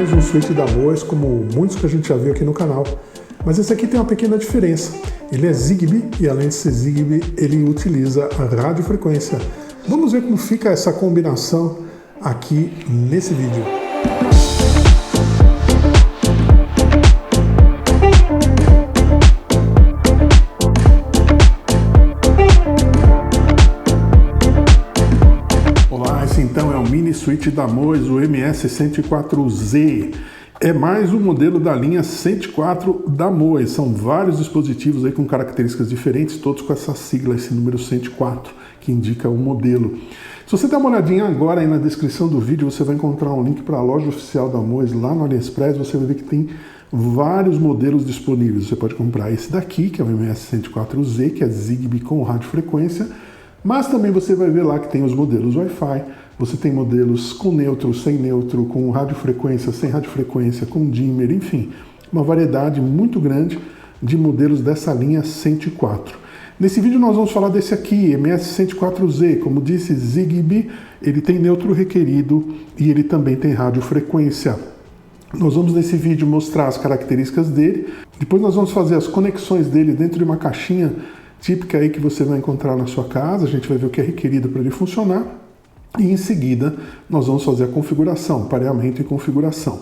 mais um switch da Mois, como muitos que a gente já viu aqui no canal. Mas esse aqui tem uma pequena diferença. Ele é Zigbee e além de ser Zigbee, ele utiliza a radiofrequência. Vamos ver como fica essa combinação aqui nesse vídeo. Então é o mini switch da Mois, o MS104Z. É mais um modelo da linha 104 da Mois. São vários dispositivos aí com características diferentes, todos com essa sigla, esse número 104, que indica o modelo. Se você der uma olhadinha agora aí na descrição do vídeo, você vai encontrar um link para a loja oficial da Mois lá no AliExpress. Você vai ver que tem vários modelos disponíveis. Você pode comprar esse daqui, que é o MS104Z, que é Zigbee com radiofrequência, mas também você vai ver lá que tem os modelos Wi-Fi. Você tem modelos com neutro, sem neutro, com radiofrequência, sem radiofrequência, com dimmer, enfim, uma variedade muito grande de modelos dessa linha 104. Nesse vídeo nós vamos falar desse aqui, MS104Z. Como disse, Zigbee, ele tem neutro requerido e ele também tem radiofrequência. Nós vamos nesse vídeo mostrar as características dele, depois nós vamos fazer as conexões dele dentro de uma caixinha típica aí que você vai encontrar na sua casa. A gente vai ver o que é requerido para ele funcionar. E em seguida, nós vamos fazer a configuração, pareamento e configuração.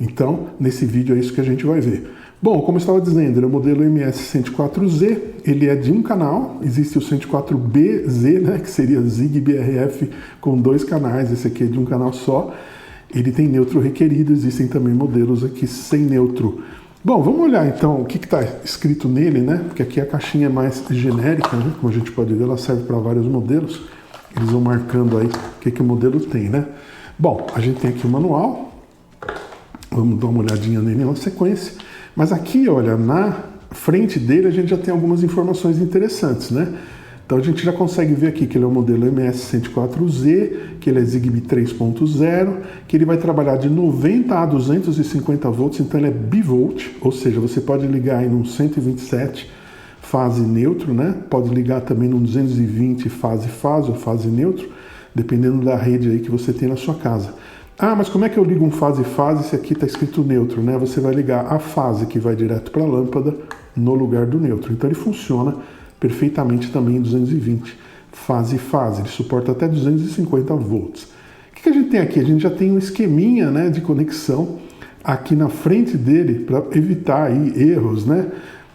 Então, nesse vídeo é isso que a gente vai ver. Bom, como eu estava dizendo, ele é o modelo MS104Z, ele é de um canal, existe o 104BZ, né, que seria Zigbee RF com 2 canais, esse aqui é de um canal só. Ele tem neutro requerido, existem também modelos aqui sem neutro. Bom, vamos olhar então o que está escrito nele, né, porque aqui a caixinha é mais genérica, né, como a gente pode ver, ela serve para vários modelos. Eles vão marcando aí o que o modelo tem, né? Bom, a gente tem aqui o manual. Vamos dar uma olhadinha nele na sequência. Mas aqui, olha, na frente dele a gente já tem algumas informações interessantes, né? Então a gente já consegue ver aqui que ele é o modelo MS104Z, que ele é Zigbee 3.0, que ele vai trabalhar de 90 a 250 volts, então ele é bivolt, ou seja, você pode ligar aí num 127 fase neutro, né? Pode ligar também no 220 fase ou fase neutro, dependendo da rede aí que você tem na sua casa. Ah, mas como é que eu ligo um fase se aqui está escrito neutro, né? Você vai ligar a fase que vai direto para a lâmpada no lugar do neutro. Então ele funciona perfeitamente também em 220 fase. Ele suporta até 250 volts. O que a gente tem aqui? A gente já tem um esqueminha, né, de conexão aqui na frente dele para evitar aí erros, né?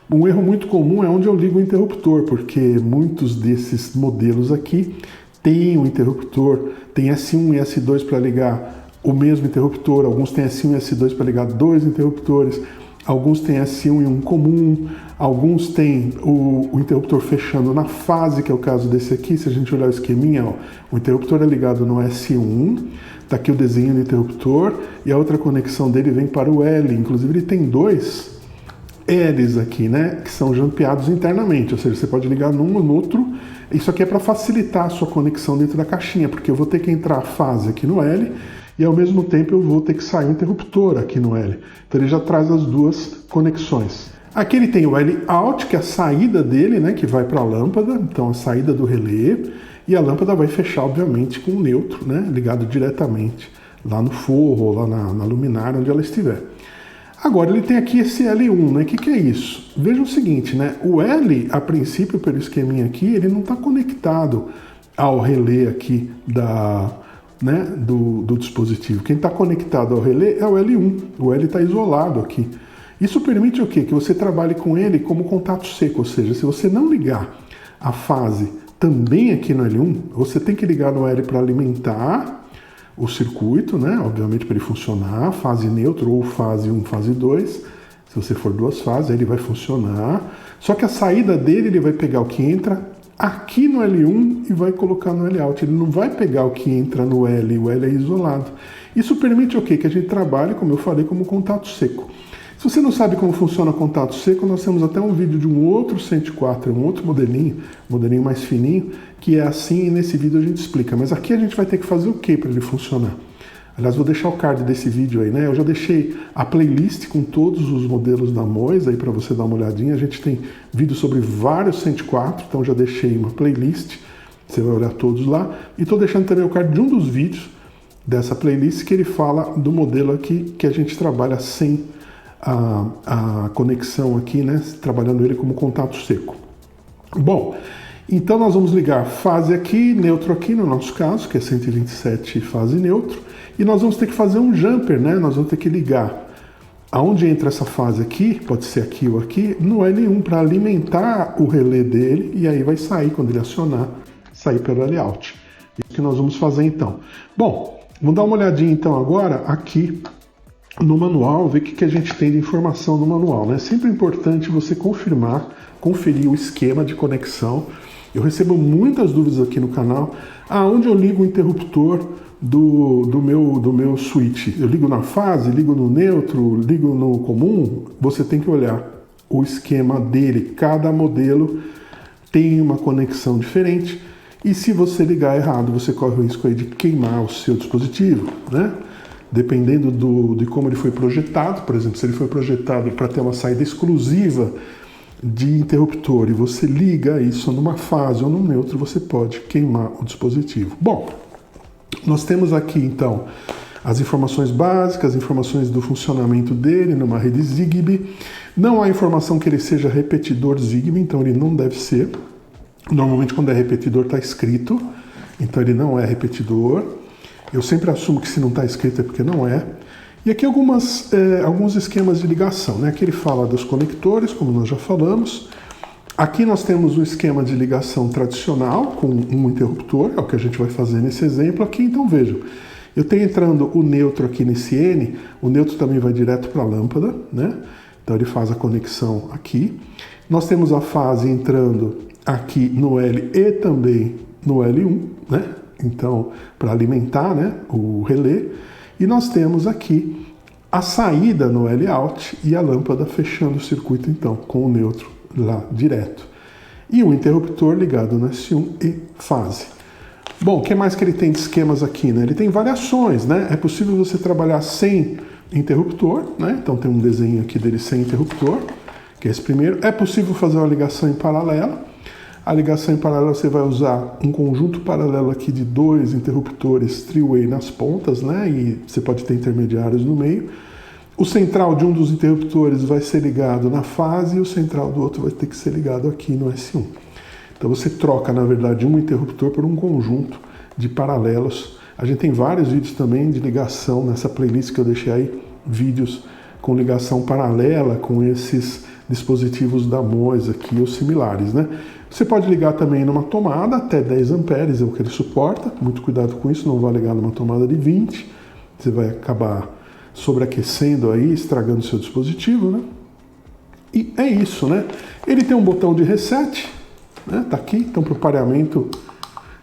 Um erro muito comum é onde eu ligo o interruptor, porque muitos desses modelos aqui têm um interruptor, tem S1 e S2 para ligar o mesmo interruptor, alguns têm S1 e S2 para ligar 2 interruptores, alguns têm S1 e um comum, alguns têm o interruptor fechando na fase, que é o caso desse aqui. Se a gente olhar o esqueminha, ó, o interruptor é ligado no S1, tá aqui o desenho do interruptor, e a outra conexão dele vem para o L, inclusive ele tem 2 L's aqui, né, que são jampeados internamente, ou seja, você pode ligar num ou no outro. Isso aqui é para facilitar a sua conexão dentro da caixinha, porque eu vou ter que entrar a fase aqui no L e ao mesmo tempo eu vou ter que sair um interruptor aqui no L. Então ele já traz as duas conexões. Aqui ele tem o L out, que é a saída dele, né, que vai para a lâmpada, então a saída do relé, e a lâmpada vai fechar, obviamente, com o neutro, né, ligado diretamente lá no forro ou lá na luminária, onde ela estiver. Agora ele tem aqui esse L1, né? O que é isso? Veja o seguinte, né? O L, a princípio, pelo esqueminha aqui, ele não está conectado ao relé aqui do dispositivo. Quem está conectado ao relé é o L1. O L está isolado aqui. Isso permite o quê? Que você trabalhe com ele como contato seco, ou seja, se você não ligar a fase também aqui no L1, você tem que ligar no L para alimentar o circuito, né? Obviamente para ele funcionar, fase neutro ou fase 1, fase 2. Se você for 2 fases, ele vai funcionar. Só que a saída dele, ele vai pegar o que entra aqui no L1 e vai colocar no L out. Ele não vai pegar o que entra no L, o L é isolado. Isso permite o quê? Que a gente trabalhe, como eu falei, como contato seco. Se você não sabe como funciona contato seco, nós temos até um vídeo de um outro 104, um outro modelinho mais fininho, que é assim, e nesse vídeo a gente explica. Mas aqui a gente vai ter que fazer o que para ele funcionar? Aliás, vou deixar o card desse vídeo aí, né? Eu já deixei a playlist com todos os modelos da Mois aí para você dar uma olhadinha. A gente tem vídeo sobre vários 104, então já deixei uma playlist, você vai olhar todos lá. E estou deixando também o card de um dos vídeos dessa playlist que ele fala do modelo aqui que a gente trabalha sem a conexão aqui, né? Trabalhando ele como contato seco. Bom, então nós vamos ligar fase aqui, neutro aqui no nosso caso, que é 127 fase neutro, e nós vamos ter que fazer um jumper, né? Nós vamos ter que ligar aonde entra essa fase aqui, pode ser aqui ou aqui, no L1 para alimentar o relé dele, e aí vai sair, quando ele acionar, sair pelo L-out. Isso que nós vamos fazer então. Bom, vamos dar uma olhadinha então agora aqui no manual, ver o que a gente tem de informação no manual, né? É sempre importante você conferir o esquema de conexão. Eu recebo muitas dúvidas aqui no canal. Onde eu ligo o interruptor do meu switch? Eu ligo na fase, ligo no neutro, ligo no comum? Você tem que olhar o esquema dele. Cada modelo tem uma conexão diferente. E se você ligar errado, você corre o risco aí de queimar o seu dispositivo, né? Dependendo de como ele foi projetado. Por exemplo, se ele foi projetado para ter uma saída exclusiva de interruptor e você liga isso numa fase ou no neutro, você pode queimar o dispositivo. Bom, nós temos aqui então as informações básicas, informações do funcionamento dele numa rede Zigbee. Não há informação que ele seja repetidor Zigbee, então ele não deve ser. Normalmente quando é repetidor está escrito, então ele não é repetidor. Eu sempre assumo que se não está escrito é porque não é. E aqui alguns esquemas de ligação, né? Aqui ele fala dos conectores, como nós já falamos. Aqui nós temos o esquema de ligação tradicional com um interruptor, é o que a gente vai fazer nesse exemplo aqui. Então vejam, eu tenho entrando o neutro aqui nesse N, o neutro também vai direto para a lâmpada, né? Então ele faz a conexão aqui. Nós temos a fase entrando aqui no L e também no L1, né? Então, para alimentar, né, o relé. E nós temos aqui a saída no L-out e a lâmpada fechando o circuito, então, com o neutro lá direto. E o interruptor ligado no S1 e fase. Bom, o que mais que ele tem de esquemas aqui, né? Ele tem variações, né? É possível você trabalhar sem interruptor, né? Então tem um desenho aqui dele sem interruptor, que é esse primeiro. É possível fazer uma ligação em paralelo. A ligação em paralelo você vai usar um conjunto paralelo aqui de 2 interruptores three-way nas pontas, né? E você pode ter intermediários no meio. O central de um dos interruptores vai ser ligado na fase e o central do outro vai ter que ser ligado aqui no S1. Então você troca, na verdade, um interruptor por um conjunto de paralelos. A gente tem vários vídeos também de ligação nessa playlist que eu deixei aí, vídeos com ligação paralela com esses dispositivos da Mois aqui ou similares, né? Você pode ligar também numa tomada até 10 amperes, é o que ele suporta. Muito cuidado com isso, não vai ligar numa tomada de 20. Você vai acabar sobreaquecendo aí, estragando o seu dispositivo, né? E é isso, né? Ele tem um botão de reset, né? Tá aqui, então para o pareamento,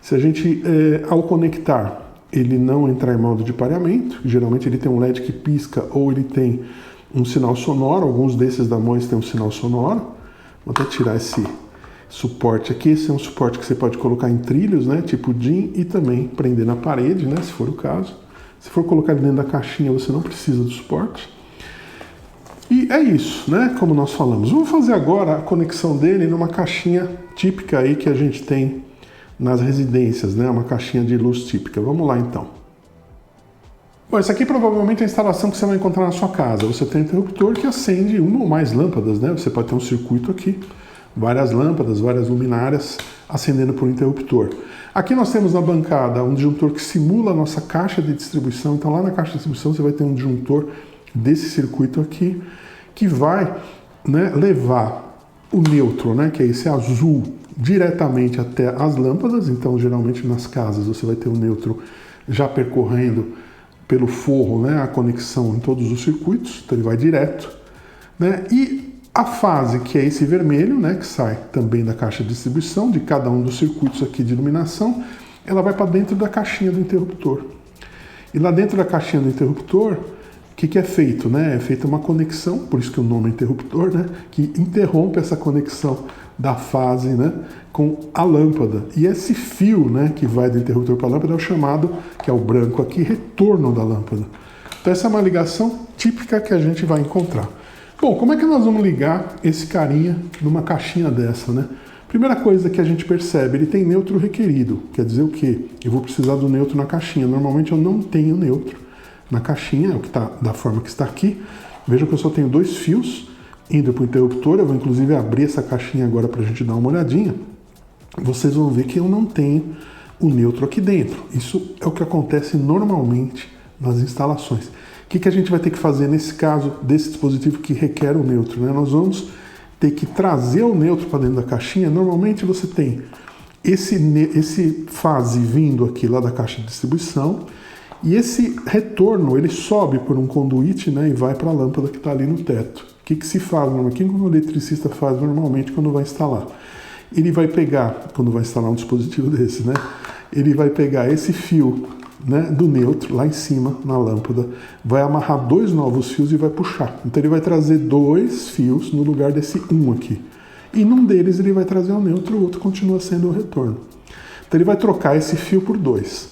se a gente, ao conectar, ele não entrar em modo de pareamento, geralmente ele tem um LED que pisca ou ele tem um sinal sonoro, alguns desses da Mois tem um sinal sonoro. Vou até tirar esse suporte aqui, esse é um suporte que você pode colocar em trilhos, né, tipo DIN, e também prender na parede, né, se for o caso. Se for colocar ele dentro da caixinha, você não precisa do suporte. E é isso, né, como nós falamos. Vamos fazer agora a conexão dele numa caixinha típica aí que a gente tem nas residências, né, uma caixinha de luz típica. Vamos lá então. Bom, essa aqui provavelmente é a instalação que você vai encontrar na sua casa. Você tem um interruptor que acende uma ou mais lâmpadas, né, você pode ter um circuito aqui, várias lâmpadas, várias luminárias acendendo por interruptor. Aqui nós temos na bancada um disjuntor que simula a nossa caixa de distribuição. Então lá na caixa de distribuição você vai ter um disjuntor desse circuito aqui que vai, né, levar o neutro, né, que é esse azul, diretamente até as lâmpadas. Então geralmente nas casas você vai ter o neutro já percorrendo pelo forro, né, a conexão em todos os circuitos. Então ele vai direto, né, e a fase, que é esse vermelho, né, que sai também da caixa de distribuição, de cada um dos circuitos aqui de iluminação, ela vai para dentro da caixinha do interruptor. E lá dentro da caixinha do interruptor, o que é feito? Né? É feita uma conexão, por isso que o nome é interruptor, né, que interrompe essa conexão da fase, né, com a lâmpada. E esse fio, né, que vai do interruptor para a lâmpada é o chamado, que é o branco aqui, retorno da lâmpada. Então essa é uma ligação típica que a gente vai encontrar. Bom, como é que nós vamos ligar esse carinha numa caixinha dessa, né? Primeira coisa que a gente percebe, ele tem neutro requerido. Quer dizer o quê? Eu vou precisar do neutro na caixinha. Normalmente eu não tenho neutro na caixinha, é o que está da forma que está aqui. Veja que eu só tenho 2 fios indo para o interruptor. Eu vou inclusive abrir essa caixinha agora para a gente dar uma olhadinha. Vocês vão ver que eu não tenho o neutro aqui dentro. Isso é o que acontece normalmente nas instalações. O que a gente vai ter que fazer nesse caso desse dispositivo que requer o neutro, né? Nós vamos ter que trazer o neutro para dentro da caixinha. Normalmente você tem esse fase vindo aqui lá da caixa de distribuição e esse retorno ele sobe por um conduíte, né, e vai para a lâmpada que está ali no teto. O que se faz normalmente? O que o eletricista faz normalmente quando vai instalar? Ele vai pegar, quando vai instalar um dispositivo desse, né, ele vai pegar esse fio, né, do neutro lá em cima na lâmpada, vai amarrar 2 novos fios e vai puxar. Então ele vai trazer 2 fios no lugar desse 1 aqui. E num deles ele vai trazer o neutro, o outro continua sendo o retorno. Então ele vai trocar esse fio por 2.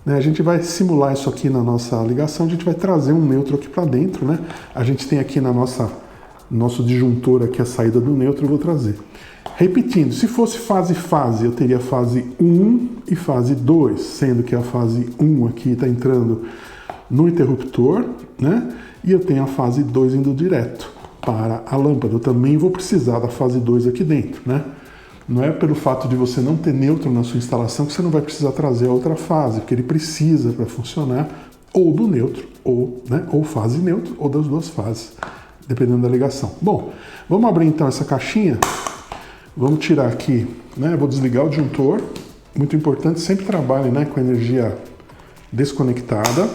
Né? A gente vai simular isso aqui na nossa ligação, a gente vai trazer um neutro aqui para dentro, né? A gente tem aqui na nosso disjuntor aqui a saída do neutro, eu vou trazer. Repetindo, se fosse fase-fase, eu teria fase 1 e fase 2, sendo que a fase 1 aqui está entrando no interruptor, né? E eu tenho a fase 2 indo direto para a lâmpada. Eu também vou precisar da fase 2 aqui dentro, né? Não é pelo fato de você não ter neutro na sua instalação que você não vai precisar trazer a outra fase, porque ele precisa para funcionar ou do neutro, ou fase neutro, ou das 2 fases, dependendo da ligação. Bom, vamos abrir então essa caixinha. Vamos tirar aqui, né? Vou desligar o disjuntor. Muito importante, sempre trabalhe, né, com energia desconectada.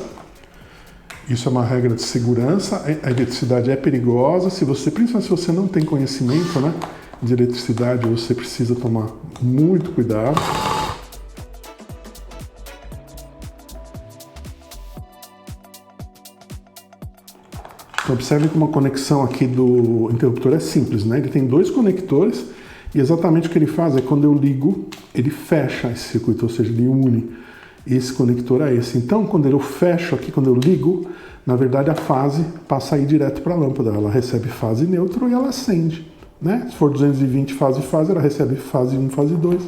Isso é uma regra de segurança. A eletricidade é perigosa. Principalmente se você não tem conhecimento, né, de eletricidade, você precisa tomar muito cuidado. Então observe que uma conexão aqui do interruptor é simples, né? Ele tem 2 conectores. E exatamente o que ele faz é quando eu ligo, ele fecha esse circuito, ou seja, ele une esse conector a esse. Então, quando eu fecho aqui, quando eu ligo, na verdade a fase passa a ir direto para a lâmpada. Ela recebe fase neutro e ela acende, né? Se for 220 fase, ela recebe fase 1, fase 2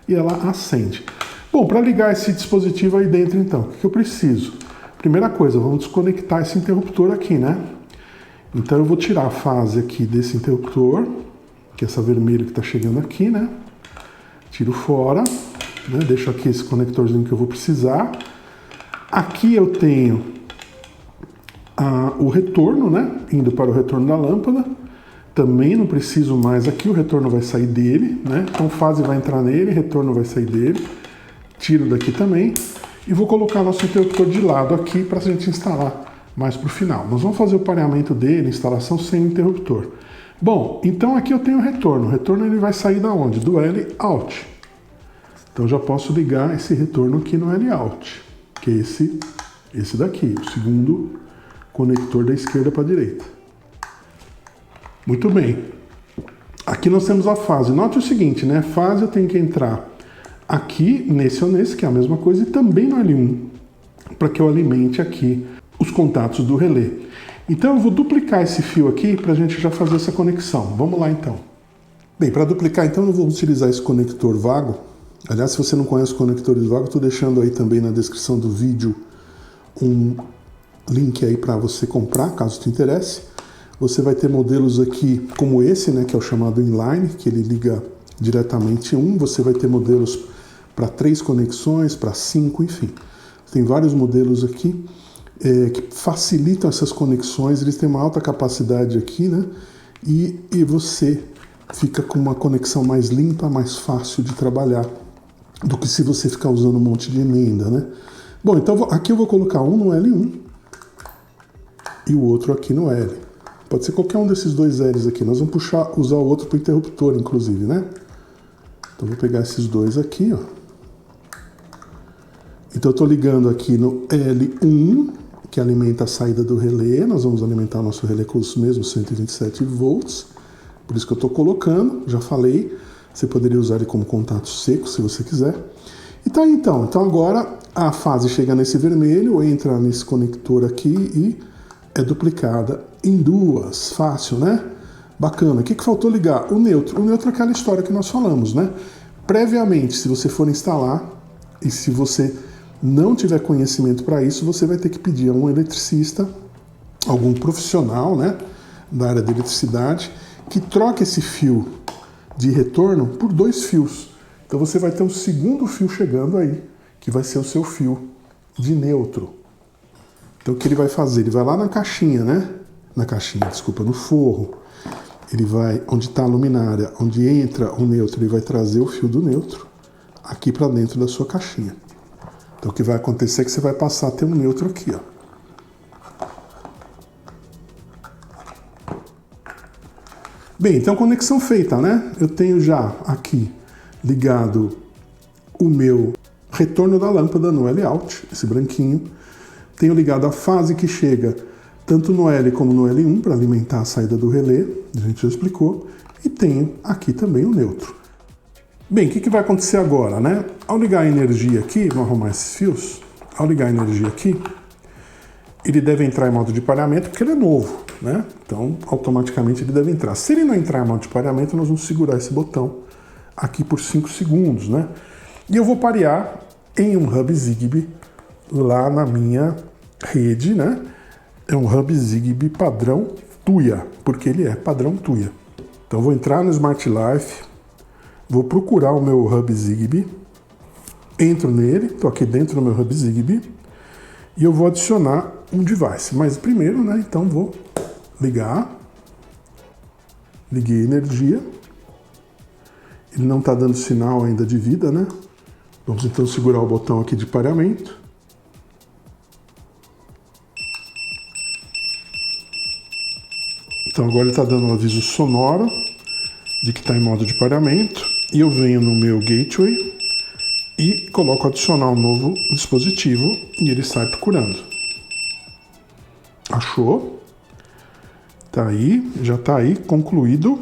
e ela acende. Bom, para ligar esse dispositivo aí dentro, então, o que eu preciso? Primeira coisa, vamos desconectar esse interruptor aqui, né? Então eu vou tirar a fase aqui desse interruptor, que é essa vermelha que está chegando aqui, né? Tiro fora, né? Deixo aqui esse conectorzinho que eu vou precisar. Aqui eu tenho o retorno, né? Indo para o retorno da lâmpada. Também não preciso mais aqui, o retorno vai sair dele, né? Então fase vai entrar nele, retorno vai sair dele. Tiro daqui também. E vou colocar nosso interruptor de lado aqui para a gente instalar mais para o final. Nós vamos fazer o pareamento dele, instalação sem interruptor. Bom, então aqui eu tenho o retorno. O retorno ele vai sair da onde? Do L-out. Então já posso ligar esse retorno aqui no L-out, que é esse daqui, o segundo conector da esquerda para a direita. Muito bem. Aqui nós temos a fase. Note o seguinte, né? Fase eu tenho que entrar aqui, nesse ou nesse, que é a mesma coisa, e também no L1, para que eu alimente aqui os contatos do relé. Então eu vou duplicar esse fio aqui para a gente já fazer essa conexão. Vamos lá então. Bem, para duplicar então eu vou utilizar esse conector vago. Aliás, se você não conhece os conectores vagos, estou deixando aí também na descrição do vídeo um link aí para você comprar, caso te interesse. Você vai ter modelos aqui como esse, né, que é o chamado inline, que ele liga diretamente um. Você vai ter modelos para 3 conexões, para 5, enfim. Tem vários modelos aqui que facilitam essas conexões. Eles têm uma alta capacidade aqui, né? E você fica com uma conexão mais limpa, mais fácil de trabalhar do que se você ficar usando um monte de emenda, né? Bom, então aqui eu vou colocar um no L1 e o outro aqui no L. Pode ser qualquer um desses 2 L's aqui. Nós vamos usar o outro para o interruptor, inclusive, né? Então vou pegar esses 2 aqui, ó. Então eu estou ligando aqui no L1, que alimenta a saída do relé. Nós vamos alimentar o nosso relé com os mesmos 127 volts. Por isso que eu estou colocando, já falei. Você poderia usar ele como contato seco, se você quiser. E tá aí, então. Então agora a fase chega nesse vermelho, entra nesse conector aqui e é duplicada em 2. Fácil, né? Bacana. O que faltou ligar? O neutro. O neutro é aquela história que nós falamos, né? Previamente, se você for instalar e se você não tiver conhecimento para isso, você vai ter que pedir a um eletricista, algum profissional, né, da área de eletricidade, que troque esse fio de retorno por 2 fios. Então você vai ter um segundo fio chegando aí, que vai ser o seu fio de neutro. Então o que ele vai fazer? Ele vai lá na caixinha, né? No forro. Ele vai, onde está a luminária, onde entra o neutro, ele vai trazer o fio do neutro aqui para dentro da sua caixinha. Então o que vai acontecer é que você vai passar a ter um neutro aqui, ó. Bem, então conexão feita, né? Eu tenho já aqui ligado o meu retorno da lâmpada no L-out, esse branquinho. Tenho ligado a fase que chega tanto no L como no L1 para alimentar a saída do relé, a gente já explicou. E tenho aqui também o neutro. Bem, o que vai acontecer agora, né? Ao ligar a energia aqui, vamos arrumar esses fios. Ao ligar a energia aqui, ele deve entrar em modo de pareamento porque ele é novo, né? Então, automaticamente ele deve entrar. Se ele não entrar em modo de pareamento, nós vamos segurar esse botão aqui por 5 segundos, né? E eu vou parear em um hub Zigbee lá na minha rede, né? É um hub Zigbee padrão Tuya, porque ele é padrão Tuya. Então, eu vou entrar no Smart Life, vou procurar o meu hub Zigbee, entro nele, estou aqui dentro do meu hub Zigbee, e eu vou adicionar um device. Mas primeiro, né, então vou ligar, liguei a energia, ele não está dando sinal ainda de vida, né? Vamos então segurar o botão aqui de pareamento. Então agora ele está dando um aviso sonoro de que está em modo de pareamento, e eu venho no meu gateway e coloco adicionar um novo dispositivo e ele sai procurando. Achou? Tá aí, já está aí, concluído.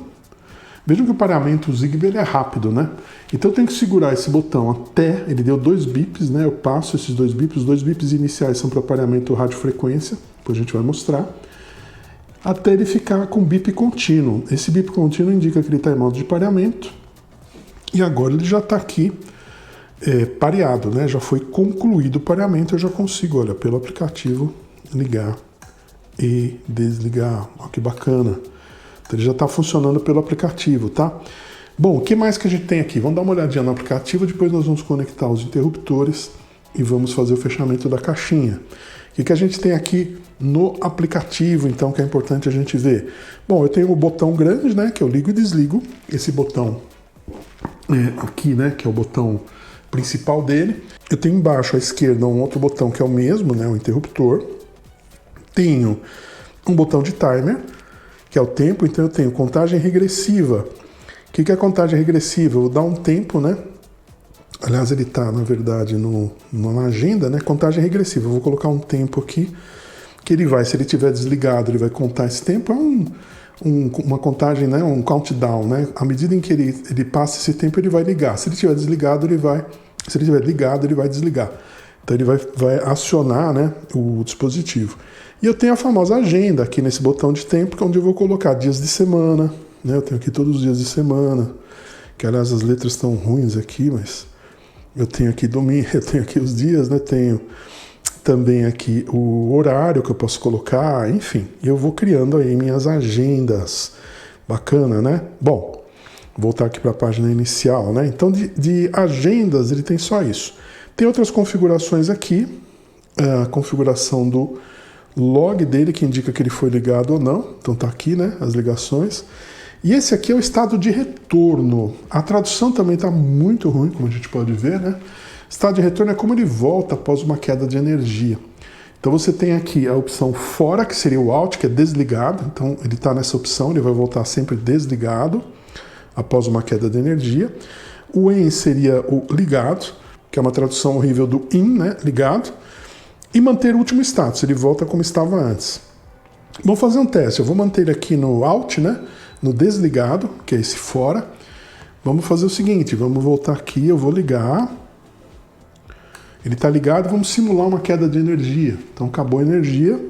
Vejam que o pareamento Zigbee ele é rápido, né? Então eu tenho que segurar esse botão até, ele deu 2 bips, né? Eu passo esses 2 bips, os 2 bips iniciais são para pareamento radiofrequência, depois a gente vai mostrar, até ele ficar com bip contínuo. Esse bip contínuo indica que ele está em modo de pareamento, e agora ele já está aqui pareado, né? Já foi concluído o pareamento, eu já consigo, olha, pelo aplicativo, ligar e desligar. Olha que bacana. Então, ele já está funcionando pelo aplicativo, tá? Bom, o que mais que a gente tem aqui? Vamos dar uma olhadinha no aplicativo, depois nós vamos conectar os interruptores e vamos fazer o fechamento da caixinha. O que a gente tem aqui no aplicativo, então, que é importante a gente ver? Bom, eu tenho o botão grande, né, que eu ligo e desligo. Esse botão aqui, né, que é o botão principal dele. Eu tenho embaixo à esquerda um outro botão que é o mesmo, né, o interruptor. Tenho um botão de timer, que é o tempo, então eu tenho contagem regressiva. O que é a contagem regressiva? Eu vou dar um tempo, né? Aliás, ele está, na verdade, na agenda, né? Contagem regressiva. Eu vou colocar um tempo aqui, que ele vai, se ele estiver desligado, ele vai contar esse tempo. É uma contagem, né? Um countdown, né? À medida em que ele passa esse tempo, ele vai ligar. Se ele estiver desligado, ele vai... Se ele estiver ligado, ele vai desligar. Então ele vai acionar, né, o dispositivo. E eu tenho a famosa agenda aqui nesse botão de tempo, que é onde eu vou colocar dias de semana, né? Eu tenho aqui todos os dias de semana, que aliás as letras estão ruins aqui, mas eu tenho aqui domingo, eu tenho aqui os dias, né? Tenho também aqui o horário que eu posso colocar, enfim. E eu vou criando aí minhas agendas. Bacana, né? Bom, voltar aqui para a página inicial, né? Então de agendas ele tem só isso. Tem outras configurações aqui, a configuração do log dele, que indica que ele foi ligado ou não. Então tá aqui, né, as ligações. E esse aqui é o estado de retorno. A tradução também está muito ruim, como a gente pode ver, né? Estado de retorno é como ele volta após uma queda de energia. Então você tem aqui a opção fora, que seria o out, que é desligado. Então ele está nessa opção, ele vai voltar sempre desligado após uma queda de energia. O in seria o ligado, que é uma tradução horrível do in, né, ligado, e manter o último status, ele volta como estava antes. Vamos fazer um teste, eu vou manter ele aqui no out, né, no desligado, que é esse fora. Vamos fazer o seguinte, vamos voltar aqui, eu vou ligar, ele está ligado, vamos simular uma queda de energia. Então acabou a energia,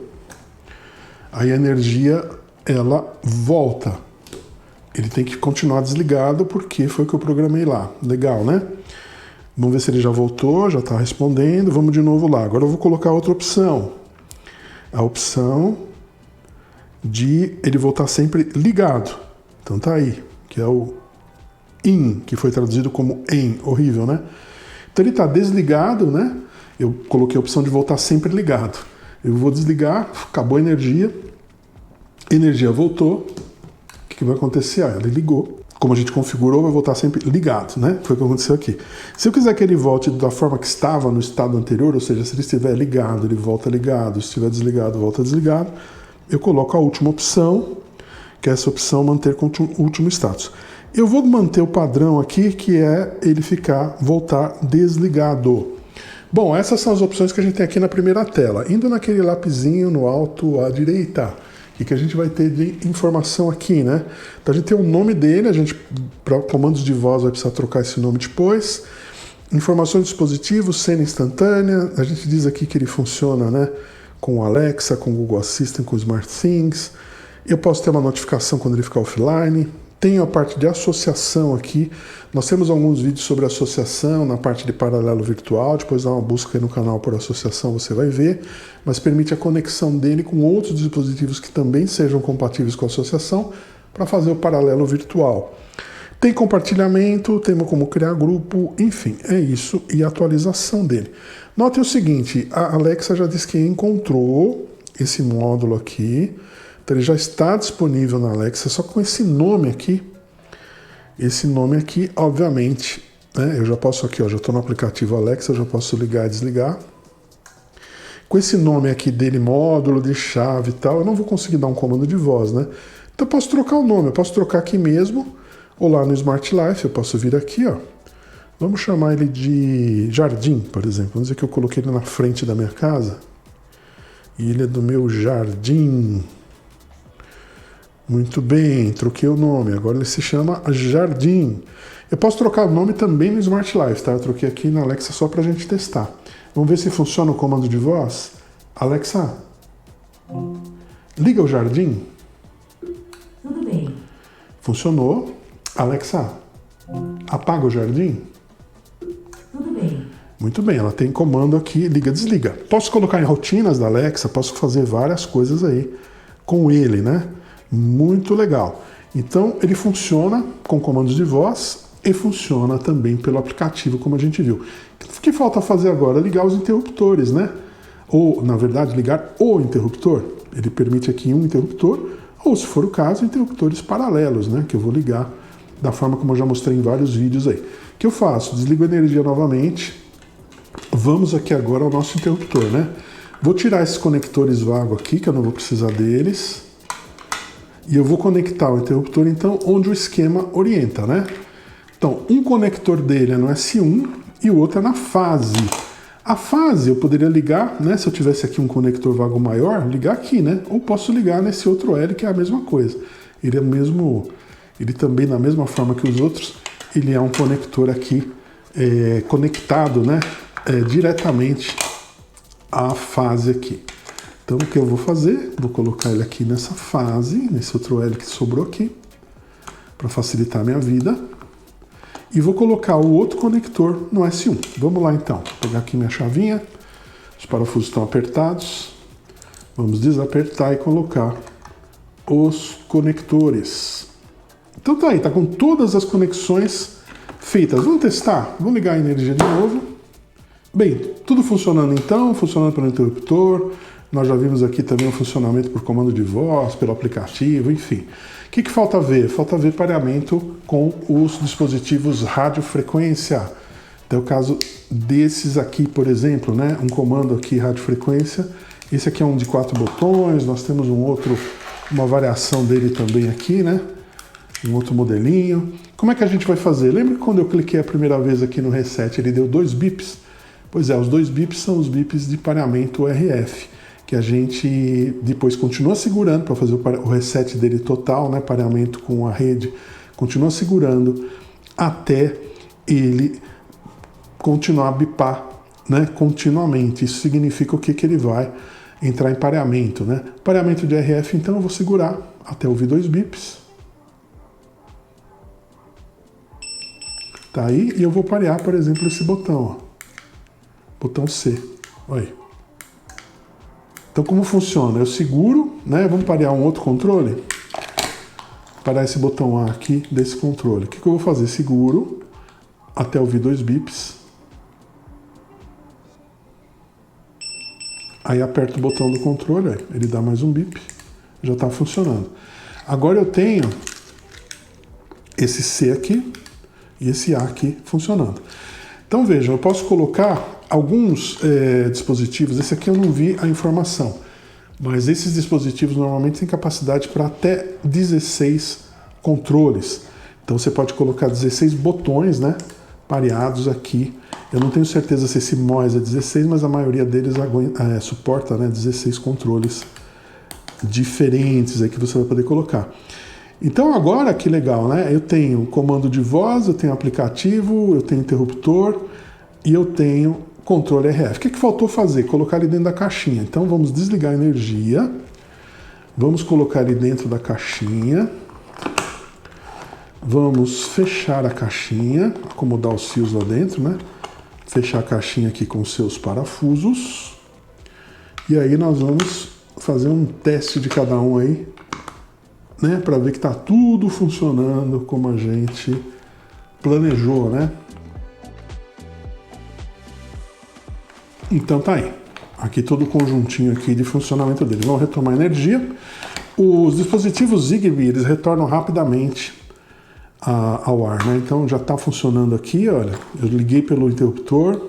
aí a energia, ela volta. Ele tem que continuar desligado porque foi o que eu programei lá. Legal, né? Vamos ver se ele já voltou, já está respondendo. Vamos de novo lá. Agora eu vou colocar outra opção. A opção de ele voltar sempre ligado. Então tá aí, que é o in, que foi traduzido como em. Horrível, né? Então ele está desligado, né? Eu coloquei a opção de voltar sempre ligado. Eu vou desligar, acabou a energia voltou. O que vai acontecer? Ele ligou. Como a gente configurou, vai voltar sempre ligado, né? Foi o que aconteceu aqui. Se eu quiser que ele volte da forma que estava no estado anterior, ou seja, se ele estiver ligado, ele volta ligado, se estiver desligado, volta desligado, eu coloco a última opção, que é essa opção manter com o último status. Eu vou manter o padrão aqui, que é ele voltar desligado. Bom, essas são as opções que a gente tem aqui na primeira tela. Indo naquele lapisinho no alto à direita, e que a gente vai ter de informação aqui, né? Então a gente tem o nome dele, a gente, para comandos de voz, vai precisar trocar esse nome depois. Informações do dispositivo, cena instantânea, a gente diz aqui que ele funciona, né? Com o Alexa, com o Google Assistant, com o SmartThings. Eu posso ter uma notificação quando ele ficar offline. Tenho a parte de associação aqui. Nós temos alguns vídeos sobre associação na parte de paralelo virtual. Depois dá uma busca aí no canal por associação, você vai ver. Mas permite a conexão dele com outros dispositivos que também sejam compatíveis com a associação para fazer o paralelo virtual. Tem compartilhamento, tem como criar grupo, enfim, é isso e a atualização dele. Note o seguinte, a Alexa já disse que encontrou esse módulo aqui. Então ele já está disponível na Alexa, só com esse nome aqui. Esse nome aqui, obviamente, né, eu já posso aqui, ó, já estou no aplicativo Alexa, eu já posso ligar e desligar. Com esse nome aqui dele, módulo de chave e tal, eu não vou conseguir dar um comando de voz, né? Então eu posso trocar o nome, eu posso trocar aqui mesmo, ou lá no Smart Life, eu posso vir aqui, ó. Vamos chamar ele de Jardim, por exemplo. Vamos dizer que eu coloquei ele na frente da minha casa. E ele é do meu jardim. Muito bem, troquei o nome, agora ele se chama Jardim. Eu posso trocar o nome também no Smart Life, tá? Eu troquei aqui na Alexa só para a gente testar. Vamos ver se funciona o comando de voz. Alexa, liga o Jardim. Tudo bem. Funcionou. Alexa, apaga o Jardim. Tudo bem. Muito bem, ela tem comando aqui, liga, desliga. Posso colocar em rotinas da Alexa, posso fazer várias coisas aí com ele, né? Muito legal. Então, ele funciona com comandos de voz e funciona também pelo aplicativo, como a gente viu. O que falta fazer agora? Ligar os interruptores, né? Ou, na verdade, ligar o interruptor. Ele permite aqui um interruptor, ou, se for o caso, interruptores paralelos, né? Que eu vou ligar da forma como eu já mostrei em vários vídeos aí. O que eu faço? Desligo a energia novamente. Vamos aqui agora ao nosso interruptor, né? Vou tirar esses conectores vagos aqui, que eu não vou precisar deles. E eu vou conectar o interruptor, então, onde o esquema orienta, né? Então, um conector dele é no S1 e o outro é na fase. A fase eu poderia ligar, né? Se eu tivesse aqui um conector vago maior, ligar aqui, né? Ou posso ligar nesse outro L, que é a mesma coisa. Ele também, da mesma forma que os outros, ele é um conector aqui conectado, né? Diretamente à fase aqui. Então, o que eu vou fazer? Vou colocar ele aqui nessa fase, nesse outro L que sobrou aqui, para facilitar a minha vida. E vou colocar o outro conector no S1. Vamos lá, então. Vou pegar aqui minha chavinha. Os parafusos estão apertados. Vamos desapertar e colocar os conectores. Então tá aí, tá com todas as conexões feitas. Vamos testar? Vamos ligar a energia de novo. Bem, tudo funcionando então, funcionando pelo interruptor. Nós já vimos aqui também o funcionamento por comando de voz, pelo aplicativo, enfim. O que falta ver? Falta ver pareamento com os dispositivos radiofrequência. Então, o caso desses aqui, por exemplo, né? Um comando aqui, radiofrequência. Esse aqui é um de 4 botões, nós temos uma variação dele também aqui, né? Um outro modelinho. Como é que a gente vai fazer? Lembra que quando eu cliquei a primeira vez aqui no reset, ele deu 2 bips? Pois é, os 2 bips são os bips de pareamento RF, que a gente depois continua segurando para fazer o reset dele total, né, pareamento com a rede, continua segurando até ele continuar a bipar, né, continuamente. Isso significa o que? Que ele vai entrar em pareamento, né? Pareamento de RF, então eu vou segurar até ouvir 2 bips. Tá aí, e eu vou parear, por exemplo, esse botão, ó. Botão C, olha aí. Então como funciona? Eu seguro, né? Vamos parear um outro controle? Parar esse botão A aqui desse controle. O que eu vou fazer? Seguro até ouvir 2 bips. Aí aperto o botão do controle, aí ele dá mais um bip, já está funcionando. Agora eu tenho esse C aqui e esse A aqui funcionando. Então vejam, eu posso colocar alguns dispositivos, esse aqui eu não vi a informação, mas esses dispositivos normalmente têm capacidade para até 16 controles. Então você pode colocar 16 botões, né, pareados aqui. Eu não tenho certeza se esse MOS é 16, mas a maioria deles suporta, né, 16 controles diferentes aí que você vai poder colocar. Então agora que legal, né? Eu tenho comando de voz, eu tenho aplicativo, eu tenho interruptor e eu tenho controle RF. O que faltou fazer? Colocar ele dentro da caixinha. Então vamos desligar a energia, vamos colocar ele dentro da caixinha, vamos fechar a caixinha, acomodar os fios lá dentro, né? Fechar a caixinha aqui com os seus parafusos. E aí nós vamos fazer um teste de cada um aí, né? Para ver que tá tudo funcionando como a gente planejou, né? Então tá aí. Aqui todo o conjuntinho aqui de funcionamento dele. Vamos retomar a energia. Os dispositivos Zigbee, eles retornam rapidamente ao ar, né? Então já está funcionando aqui, olha. Eu liguei pelo interruptor,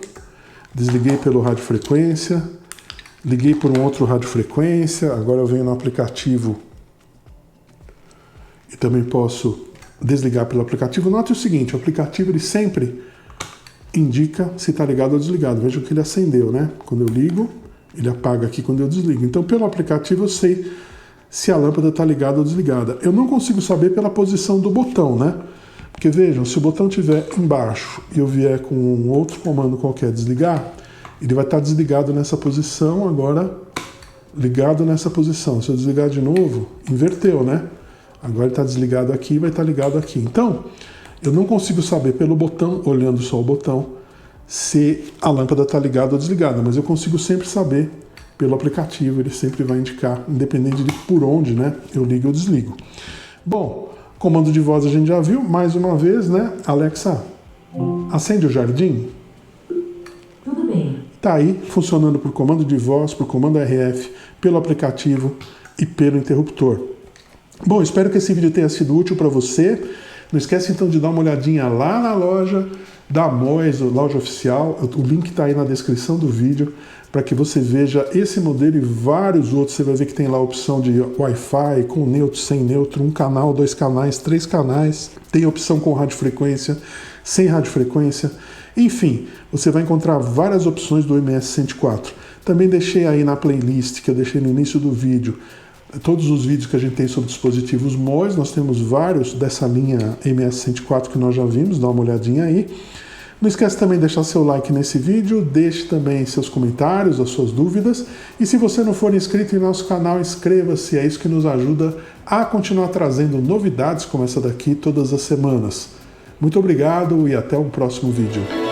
desliguei pelo radiofrequência, liguei por um outro radiofrequência, agora eu venho no aplicativo e também posso desligar pelo aplicativo. Note o seguinte, o aplicativo ele sempre indica se está ligado ou desligado. Veja que ele acendeu, né? Quando eu ligo, ele apaga aqui quando eu desligo. Então pelo aplicativo eu sei se a lâmpada está ligada ou desligada. Eu não consigo saber pela posição do botão, né? Porque vejam, se o botão estiver embaixo e eu vier com um outro comando qualquer desligar, ele vai estar desligado nessa posição, agora ligado nessa posição. Se eu desligar de novo, inverteu, né? Agora ele está desligado aqui e vai estar ligado aqui. Então, eu não consigo saber pelo botão, olhando só o botão, se a lâmpada está ligada ou desligada, mas eu consigo sempre saber pelo aplicativo, ele sempre vai indicar, independente de por onde, né, eu ligo ou desligo. Bom, comando de voz a gente já viu, mais uma vez, né, Alexa, acende o jardim. Tudo bem. Tá aí, funcionando por comando de voz, por comando RF, pelo aplicativo e pelo interruptor. Bom, espero que esse vídeo tenha sido útil para você. Não esquece então de dar uma olhadinha lá na loja da MOS, loja oficial. O link está aí na descrição do vídeo para que você veja esse modelo e vários outros. Você vai ver que tem lá a opção de Wi-Fi, com neutro, sem neutro, 1 canal, 2 canais, 3 canais. Tem opção com radiofrequência, sem radiofrequência. Enfim, você vai encontrar várias opções do MS-104. Também deixei aí na playlist que eu deixei no início do vídeo todos os vídeos que a gente tem sobre dispositivos MOS. Nós temos vários dessa linha MS-104 que nós já vimos, dá uma olhadinha aí. Não esquece também de deixar seu like nesse vídeo, deixe também seus comentários, as suas dúvidas. E se você não for inscrito em nosso canal, inscreva-se, é isso que nos ajuda a continuar trazendo novidades como essa daqui todas as semanas. Muito obrigado e até o próximo vídeo.